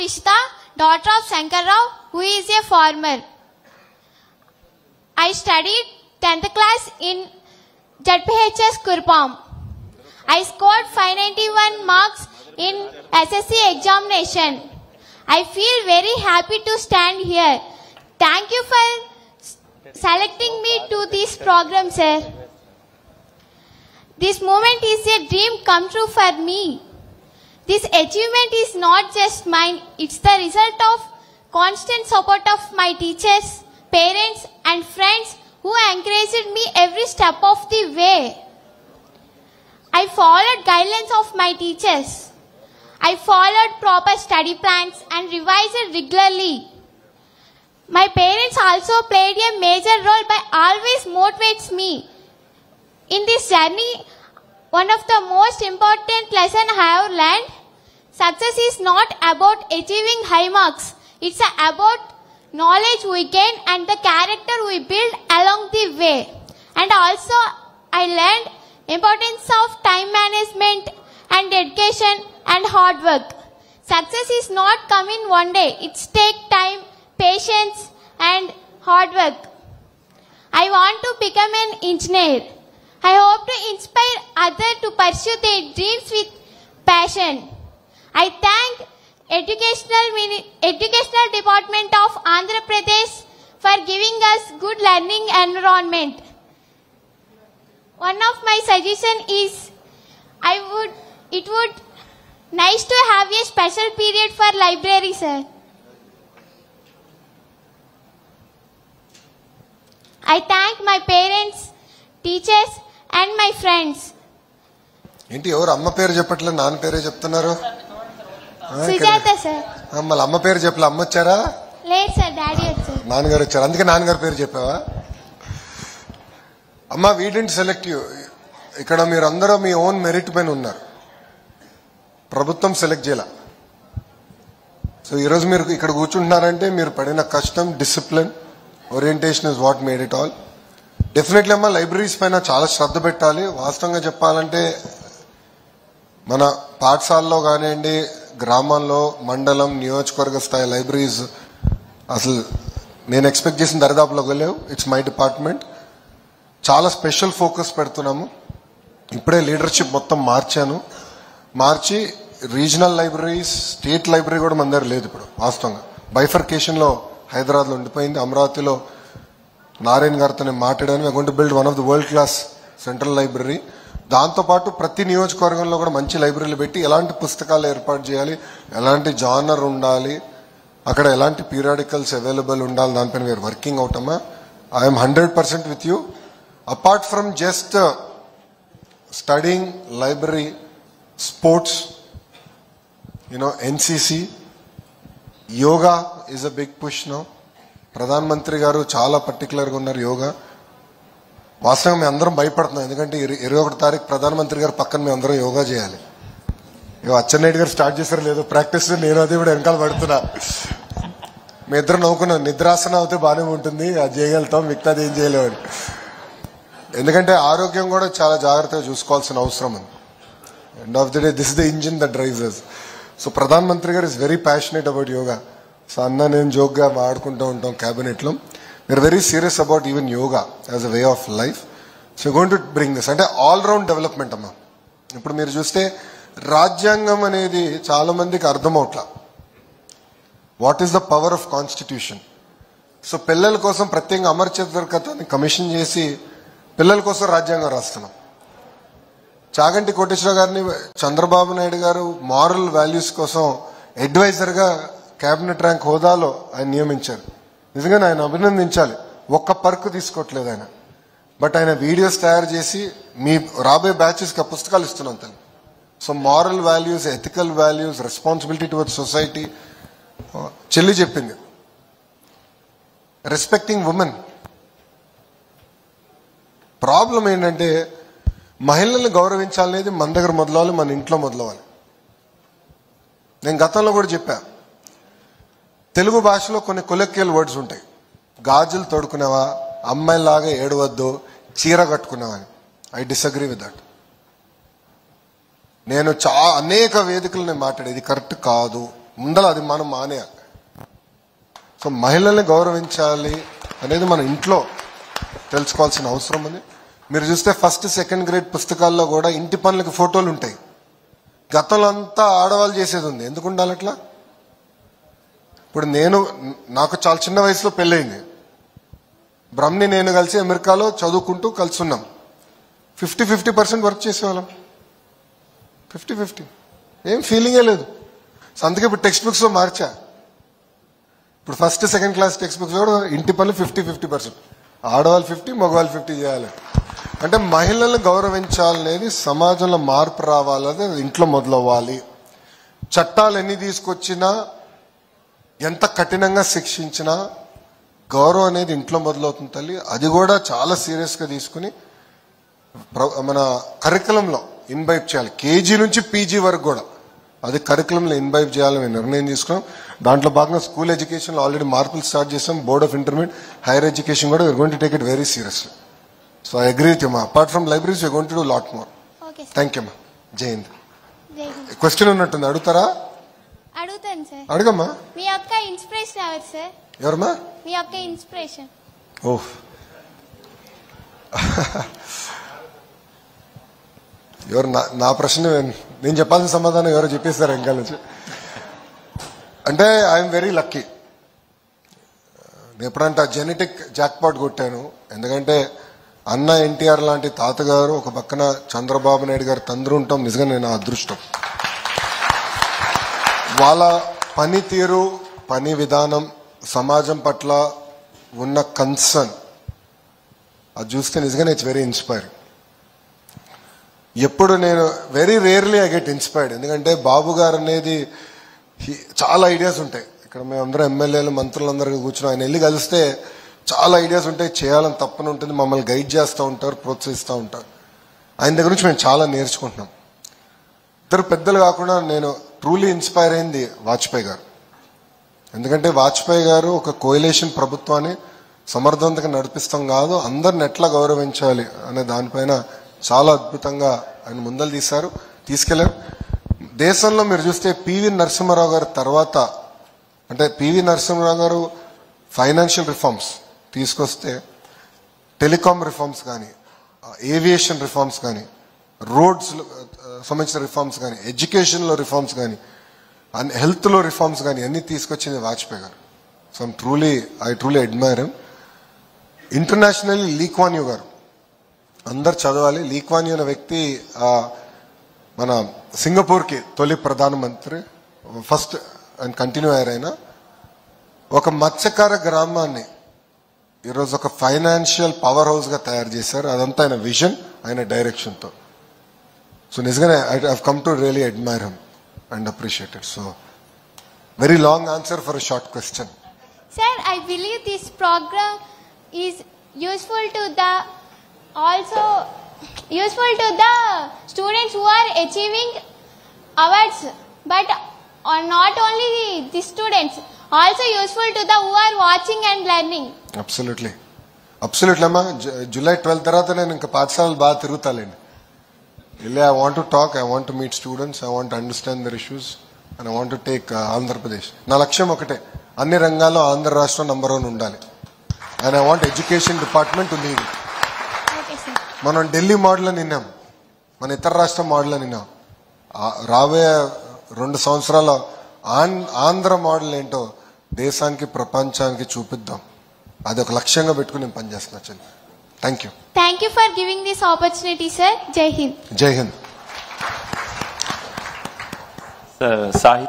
Rishita, daughter of Shankar Rao, who is a farmer. I studied 10th class in ZPHS Kurpam. I scored 591 marks in SSC examination. I feel very happy to stand here. Thank you for selecting me to this program, sir. This moment is a dream come true for me. This achievement is not just mine, it's the result of constant support of my teachers, parents and friends who encouraged me every step of the way. I followed guidelines of my teachers. I followed proper study plans and revised regularly. My parents also played a major role by always motivates me. In this journey, one of the most important lessons I have learned, success is not about achieving high marks. It's about knowledge we gain and the character we build along the way. And also, I learned importance of time management and dedication and hard work. Success is not come in one day. It's take time, patience and hard work. I want to become an engineer. I hope to inspire others to pursue their dreams with passion. I thank Educational Department of Andhra Pradesh for giving us good learning environment. One of my suggestion is it would nice to have a special period for library, sir. I thank my parents, teachers and my friends. ఏంటి ఎవరు అమ్మ పేరు చెప్పట్లేదు, నాన్న పేరే చెప్తున్నారు? Sujatha sir. మళ్ళీ అమ్మ పేరు చెప్పలే, అమ్మ వచ్చారా? లేదు సార్, డాడీ వచ్చారు. నాన్నగారు వచ్చారు, అందుకే నాన్నగారి పేరు చెప్పావా? అమ్మ, వీ డిడ్ంట్ సెలెక్ట్ యూ. ఇక్కడ మీరు అందరూ మీ ఓన్ మెరిట్ పైన ఉన్నారు, ప్రభుత్వం సెలెక్ట్ చేయాల. సో ఈరోజు మీరు ఇక్కడ కూర్చుంటున్నారంటే మీరు పడిన కష్టం, discipline, orientation is what made it all. Definitely అమ్మ లైబ్రరీస్ పైన చాలా శ్రద్ధ పెట్టాలి. వాస్తవంగా చెప్పాలంటే మన పాఠశాలలో కానివ్వండి, గ్రామాల్లో, మండలం, నియోజకవర్గ స్థాయి లైబ్రరీస్ అసలు నేను ఎక్స్పెక్ట్ చేసిన దరిదాపులోకి వెళ్ళావు. It's my department. చాలా స్పెషల్ ఫోకస్ పెడుతున్నాము. ఇప్పుడే లీడర్షిప్ మొత్తం మార్చి రీజనల్ లైబ్రరీస్, స్టేట్ లైబ్రరీ కూడా మన దగ్గర లేదు ఇప్పుడు. వాస్తవంగా బైఫర్కేషన్లో హైదరాబాద్లో ఉండిపోయింది. అమరావతిలో నారాయణ గారితో నేను మాట్లాడాను. I going to build one of the world class central library. దాంతోపాటు ప్రతి నియోజకవర్గంలో కూడా మంచి లైబ్రరీలు పెట్టి ఎలాంటి పుస్తకాలు ఏర్పాటు చేయాలి, ఎలాంటి జానర్ ఉండాలి, అక్కడ ఎలాంటి పీరియాడికల్స్ అవైలబుల్ ఉండాలి, దానిపైన వీఆర్ వర్కింగ్ అవుట్ అమ్మా. I'm 100% with you. Apart from just studying library, sports, NCC, yoga is a big push now. ప్రధాన మంత్రి గారు చాలా పర్టికులర్గా ఉన్నారు యోగా. వాస్తవంగా మేము అందరం భయపడుతున్నాం, ఎందుకంటే 21వ తారీఖు ప్రధానమంత్రి గారు పక్కన మేము అందరం యోగా చేయాలి. అచ్చెన్నాయుడు గారు స్టార్ట్ చేశారు లేదో ప్రాక్టీస్, నేను అది కూడా వెనకాల పడుతున్నా. మీ ఇద్దరు నవ్వుకున్నాం, నిద్రాసనం అవుతే బాగానే ఉంటుంది, అది చేయగలుగుతాం, మిగతాది ఏం చేయలేమని. ఎందుకంటే ఆరోగ్యం కూడా చాలా జాగ్రత్తగా చూసుకోవాల్సిన అవసరం ఉంది. End of the day this is the engine that drives us. So ప్రధాన మంత్రి గారు is very passionate about yoga. So అన్న నేను జోక్గా ఆడుకుంటూ ఉంటాం క్యాబినెట్లో. We are very serious about even yoga as a way of life. So going to bring this, అంటే ఆల్రౌండ్ డెవలప్మెంట్ అమ్మా. ఇప్పుడు మీరు చూస్తే రాజ్యాంగం అనేది చాలా మందికి అర్థమవుట్లా. What is the power of constitution? So పిల్లల కోసం ప్రత్యేకంగా అమర్చతని కమిషన్ చేసి పిల్లల కోసం రాజ్యాంగం రాస్తున్నాం. చాగంటి కోటేశ్వర గారిని చంద్రబాబు నాయుడు గారు మారల్ వాల్యూస్ కోసం అడ్వైజర్గా క్యాబినెట్ ర్యాంక్ హోదాలో ఆయన నియమించారు. నిజంగా ఆయన అభినందించాలి. ఒక్క పర్కు తీసుకోవట్లేదు ఆయన. బట్ ఆయన వీడియోస్ తయారు చేసి మీ రాబోయే బ్యాచెస్కి పుస్తకాలు ఇస్తున్నాం తను. So moral values, ethical values, responsibility towards society. చెల్లి చెప్పింది రెస్పెక్టింగ్ ఉమెన్. ప్రాబ్లం ఏంటంటే మహిళల్ని గౌరవించాలనేది మన దగ్గర మొదలవాలి, మన ఇంట్లో మొదలవాలి. నేను గతంలో కూడా చెప్పా, తెలుగు భాషలో కొన్ని కొలెక్యువల్ వర్డ్స్ ఉంటాయి. గాజులు తోడుకునేవా, అమ్మాయిలాగా ఏడవద్దు, చీర కట్టుకునేవా అని. I disagree with that. నేను అనేక వేదికలు నేను మాట్లాడేది కరెక్ట్ కాదు. ముందల అది మనం మానేయాలి. సో మహిళల్ని గౌరవించాలి అనేది మన ఇంట్లో తెలుసుకోవాల్సిన అవసరం ఉంది. మీరు చూస్తే 1st, 2nd గ్రేడ్ పుస్తకాల్లో కూడా ఇంటి పనులకి ఫోటోలు ఉంటాయి. గతంలో అంతా ఆడవాళ్ళు చేసేది ఉంది. ఎందుకు ఉండాలి అట్లా? ఇప్పుడు నాకు చాలా చిన్న వయసులో పెళ్ళయింది. బ్రహ్మని నేను కలిసి అమెరికాలో చదువుకుంటూ కలిసి ఉన్నాం. 50% వర్క్ చేసేవాళ్ళం. 50-50 ఏం ఫీలింగే లేదు. సో అందుకే ఇప్పుడు టెక్స్ట్ బుక్స్ లో మార్చా. ఇప్పుడు 1st, 2nd class text books కూడా ఇంటి పనులు 50-50%. ఆడవాళ్ళు 50, మగవాళ్ళు 50 చేయాలి. అంటే మహిళలను గౌరవించాలనేది సమాజంలో మార్పు రావాలనేది ఇంట్లో మొదలవ్వాలి. చట్టాలు ఎన్ని తీసుకొచ్చినా ఎంత కఠినంగా శిక్షించినా గౌరవం అనేది ఇంట్లో మొదలవుతుంది తల్లి. అది కూడా చాలా సీరియస్ గా తీసుకుని మన కరికులంలో ఇన్వైబ్ చేయాలి. కేజీ నుంచి పీజీ వరకు కూడా అది కరికులంలో ఇన్వైబ్ చేయాలని మేము నిర్ణయం తీసుకున్నాం. దాంట్లో భాగంగా స్కూల్ ఎడ్యుకేషన్ లో ఆల్రెడీ మార్పులు స్టార్ట్ చేసాం. Board of intermediate higher education కూడా we're going to take it very seriously. So I agree with you మా. Apart from libraries we're going to do lot more. Thank you మా. జై Hind. Question ఉన్నట్టుంది, అడుగుతారా? అడుగుతాను sir. అడగమ్మా. మీ యొక్క inspiration ఎవరు sir? ఎవరమ్మా? మీ యొక్క ఇన్స్పిరేషన్. ఓహ్ ఎవరు? నా ప్రశ్న నేను చెప్పాల్సిన సమాధానం ఎవరో చెప్పేస్తారు ఇంకా నుంచి. అంటే ఐఎమ్ వెరీ లక్కీ. నేను ఎప్పుడంటే జెనెటిక్ జాక్పాట్ కొట్టాను. ఎందుకంటే అన్న ఎన్టీఆర్ లాంటి తాతగారు, ఒక పక్కన చంద్రబాబు నాయుడు గారు తండ్రి ఉంటాం. నిజంగా నేను అదృష్టం. వాళ్ళ పనితీరు, పని విధానం, సమాజం పట్ల ఉన్న కన్సర్న్ అది చూస్తే నిజంగానే ఇట్స్ వెరీ ఇన్స్పైరింగ్. ఎప్పుడు నేను very rarely I get inspired. ఎందుకంటే బాబు గారు అనేది చాలా ఐడియాస్ ఉంటాయి. ఇక్కడ మేమందరం ఎమ్మెల్యేలు, మంత్రులందరూ కూర్చుని ఆయన వెళ్ళి కలిస్తే చాలా ఐడియాస్ ఉంటాయి. చేయాలని తప్పని ఉంటుంది. మమ్మల్ని గైడ్ చేస్తూ ఉంటారు, ప్రోత్సహిస్తూ ఉంటారు. ఆయన దగ్గర నుంచి మేము చాలా నేర్చుకుంటున్నాం. ఇద్దరు పెద్దలు కాకుండా నేను ట్రూలీ ఇన్స్పైర్ అయింది వాజ్పేయి గారు. ఎందుకంటే వాజ్పేయి గారు ఒక కోయలేషన్ ప్రభుత్వాన్ని సమర్థవంతంగా నడిపిస్తాం కాదు, అందరిని ఎట్లా గౌరవించాలి అనే దానిపైన చాలా అద్భుతంగా ఆయన ముందలు తీసుకెళ్లారు. దేశంలో మీరు చూస్తే పివి నరసింహారావు గారి తర్వాత, అంటే పివి నరసింహారావు గారు ఫైనాన్షియల్ రిఫార్మ్స్ తీసుకొస్తే, టెలికాం రిఫార్మ్స్ కానీ, ఏవియేషన్ రిఫార్మ్స్ కానీ, రోడ్స్ సంబంధించిన రిఫార్మ్స్ కానీ, ఎడ్యుకేషన్లో రిఫార్మ్స్ కానీ, హెల్త్లో రిఫార్మ్స్ కానీ అన్ని తీసుకొచ్చింది వాజ్పేయి గారు. So I truly admire him. Internationally Lee Kuan Yew గారు అందరు చదవాలి. లీ క్వాన్ యూ అనే వ్యక్తి మన సింగపూర్కి తొలి ప్రధానమంత్రి, ఫస్ట్ అండ్ కంటిన్యూ అయ్యారు. ఆయన ఒక మత్స్యకార గ్రామాన్ని ఈరోజు ఒక ఫైనాన్షియల్ పవర్ హౌస్ గా తయారు చేశారు. అదంతా ఆయన విజన్, ఆయన డైరెక్షన్ తో. సో నిజంగానే I have come to really admire him and appreciate it. So, very long answer for a short question. Sir, I believe this program is useful to the students who are achieving awards, but not only the students, also useful to the who are watching and learning. Absolutely అమ్మా. July 12 తర్వాత నేను ఇంకా పాఠశాలలు బాగా తిరుగుతాలేండి. I want to talk, I want to meet students, I want to understand their issues, and I want to take Andhra Pradesh. నా లక్ష్యం ఒకటే, అన్ని రంగాల్లో ఆంధ్ర రాష్ట్రం నంబర్ 1 ఉండాలి. And I want education department to lead it. Okay, sir. మనం Delhi model అని విన్నాం, మన ఇతర రాష్ట్ర మోడల్ అని విన్నాం. రాబోయే 2 సంవత్సరాల ఆంధ్ర మోడల్ ఏంటో దేశానికి, ప్రపంచానికి చూపిద్దాం. అది ఒక లక్ష్యంగా పెట్టుకుని నేను పనిచేస్తున్నా. చెల్లి, thank you. Thank you for giving this opportunity, sir. Jai Hind. Jai Hind. Sahit.